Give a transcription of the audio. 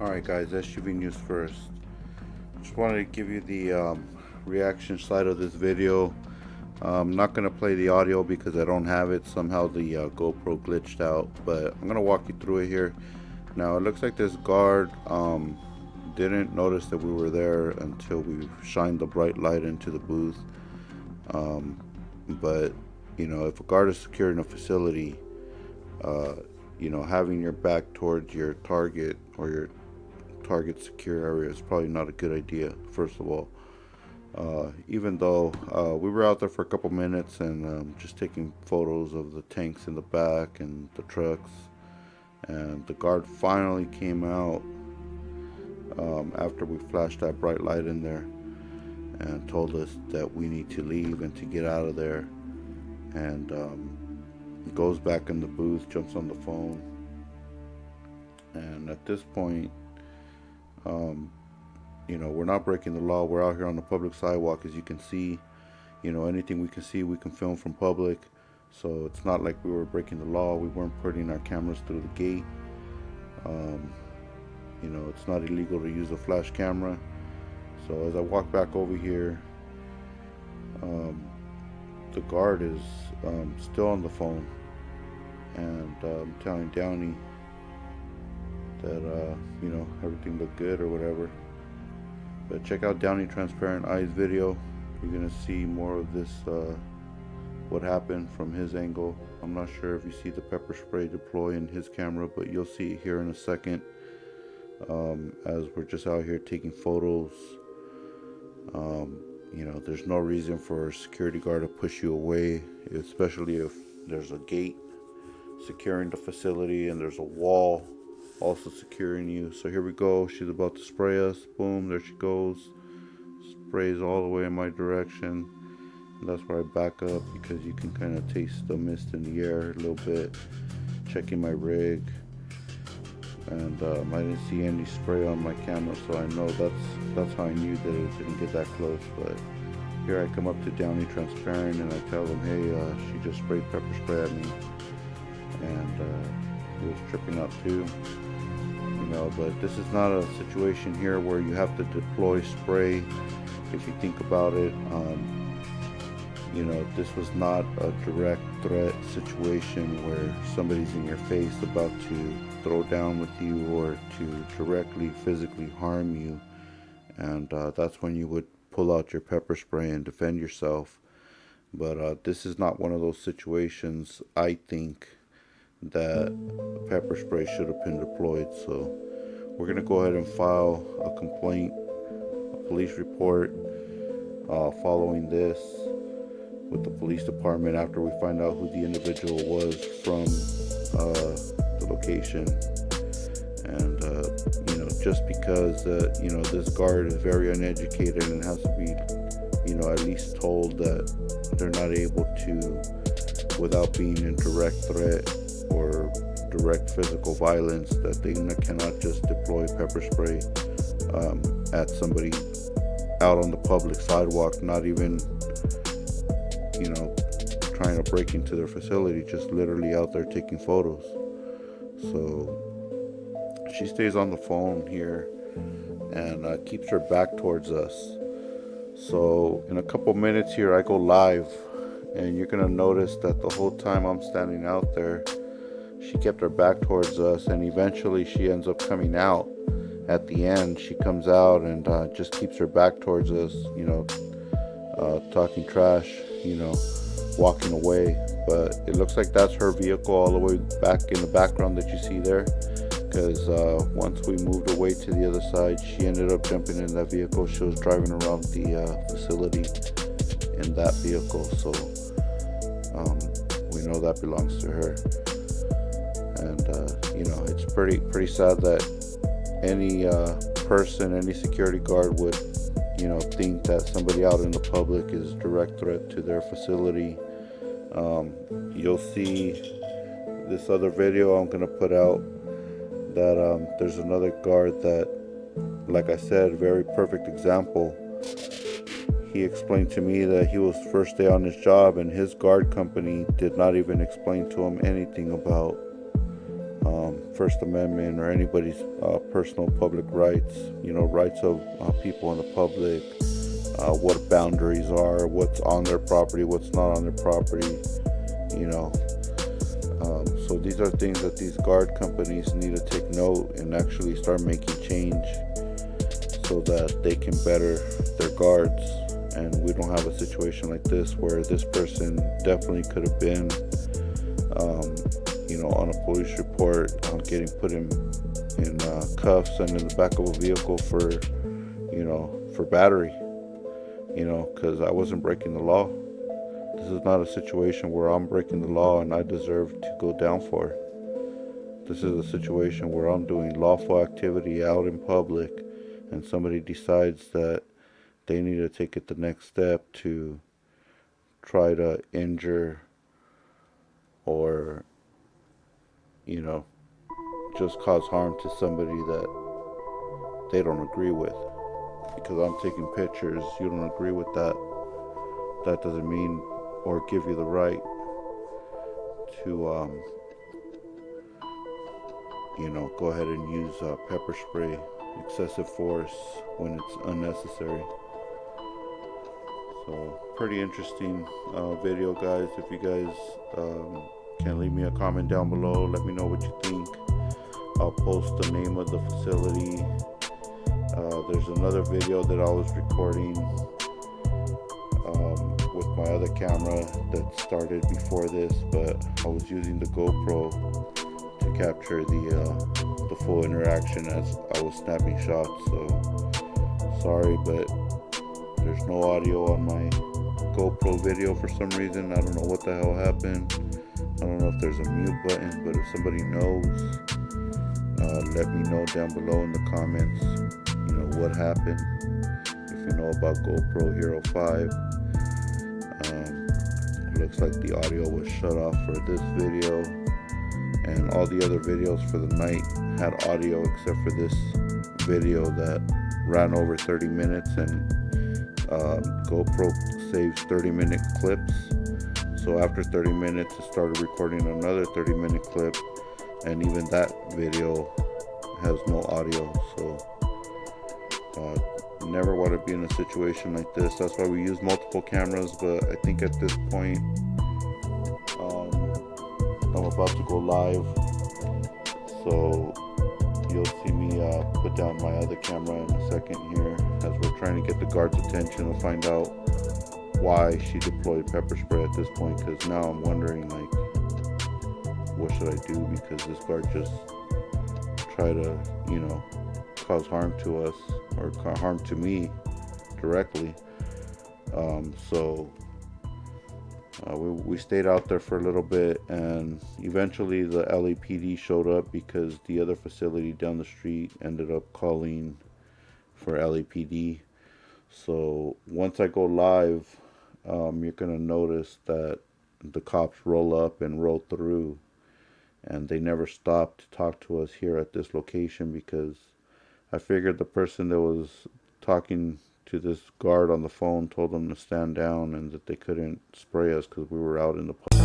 Alright guys, SUV news first. Just wanted to give you the reaction side of this video. I'm not going to play the audio because I don't have it. Somehow the GoPro glitched out, but I'm going to walk you through it here. Now it looks like this guard didn't notice that we were there until we shined the bright light into the booth. But you know, if a guard is securing a facility, you know, having your back towards your target or your target secure area is probably not a good idea, first of all. Even though we were out there for a couple minutes and just taking photos of the tanks in the back and the trucks, and the guard finally came out after we flashed that bright light in there and told us that we need to leave and to get out of there, and goes back in the booth, jumps on the phone, and at this point, you know, we're not breaking the law. We're out here on the public sidewalk, as you can see. You know, anything we can see, we can film from public. So it's not like we were breaking the law. We weren't putting our cameras through the gate. You know, it's not illegal to use a flash camera. So as I walk back over here, the guard is still on the phone, and telling Downey that you know, everything looked good or whatever. But check out Downey Transparent Eyes video. You're gonna see more of this, what happened from his angle. I'm not sure if you see the pepper spray deploy in his camera, but you'll see it here in a second, as we're just out here taking photos. You know, there's no reason for a security guard to push you away, especially if there's a gate securing the facility and there's a wall also securing you. So here we go. She's about to spray us. Boom, there she goes. Sprays all the way in my direction. And that's where I back up, because you can kind of taste the mist in the air a little bit. Checking my rig, and I didn't see any spray on my camera, so I know that's how I knew that it didn't get that close. But here I come up to Downey Transparent and I tell them, hey, she just sprayed pepper spray at me, and he was tripping out too. You know, but this is not a situation here where you have to deploy spray. If you think about it, you know, this was not a direct threat situation where somebody's in your face about to throw down with you or to directly physically harm you, and that's when you would pull out your pepper spray and defend yourself. But this is not one of those situations, I think, that pepper spray should have been deployed. So we're gonna go ahead and file a complaint, a police report, following this with the police department after we find out who the individual was from the location. And you know, just because you know, this guard is very uneducated and has to be, you know, at least told that they're not able to, without being in direct threat or direct physical violence, that they cannot just deploy pepper spray at somebody out on the public sidewalk, not even, you know, trying to break into their facility, just literally out there taking photos. So she stays on the phone here and keeps her back towards us. So in a couple minutes here I go live, and you're gonna notice that the whole time I'm standing out there, she kept her back towards us, and eventually she ends up coming out. At the end, she comes out and just keeps her back towards us, you know, talking trash, you know, walking away. But it looks like that's her vehicle all the way back in the background that you see there, because once we moved away to the other side, she ended up jumping in that vehicle. She was driving around the facility in that vehicle, so we know that belongs to her. And you know, it's pretty sad that any person, any security guard would, you know, think that somebody out in the public is direct threat to their facility. You'll see this other video I'm gonna put out that there's another guard that, like I said, very perfect example. He explained to me that he was first day on his job, and his guard company did not even explain to him anything about First Amendment or anybody's personal public rights, rights of people in the public, what boundaries are, what's on their property, what's not on their property, you know. So these are things that these guard companies need to take note and actually start making change so that they can better their guards, and we don't have a situation like this where this person definitely could have been on a police report getting put in cuffs and in the back of a vehicle for battery, because I wasn't breaking the law. This is not a situation where I'm breaking the law and I deserve to go down for it. This is a situation where I'm doing lawful activity out in public and somebody decides that they need to take it the next step to try to injure or just cause harm to somebody that they don't agree with. Because I'm taking pictures, you don't agree with that, that doesn't mean or give you the right to go ahead and use pepper spray, excessive force when it's unnecessary. So pretty interesting video, guys. If you guys can leave me a comment down below, let me know what you think. I'll post the name of the facility. There's another video that I was recording with my other camera that started before this, but I was using the GoPro to capture the full interaction as I was snapping shots. So sorry, but there's no audio on my GoPro video for some reason. I don't know what the hell happened. I don't know if there's a mute button, but if somebody knows, let me know down below in the comments, what happened. If you know about GoPro Hero 5, looks like the audio was shut off for this video, and all the other videos for the night had audio except for this video that ran over 30 minutes, and GoPro saves 30-minute clips. So after 30 minutes it started recording another 30-minute clip, and even that video has no audio. So never want to be in a situation like this. That's why we use multiple cameras. But I think at this point I'm about to go live, so you'll see me put down my other camera in a second here as we're trying to get the guard's attention to find out why she deployed pepper spray at this point, because now I'm wondering, like, what should I do, because this guard just tried to cause harm to us or harm to me directly. So we stayed out there for a little bit, and eventually the LAPD showed up because the other facility down the street ended up calling for LAPD. So once I go live, you're gonna notice that the cops roll up and roll through, and they never stopped to talk to us here at this location, because I figured the person that was talking to this guard on the phone told them to stand down and that they couldn't spray us because we were out in the public.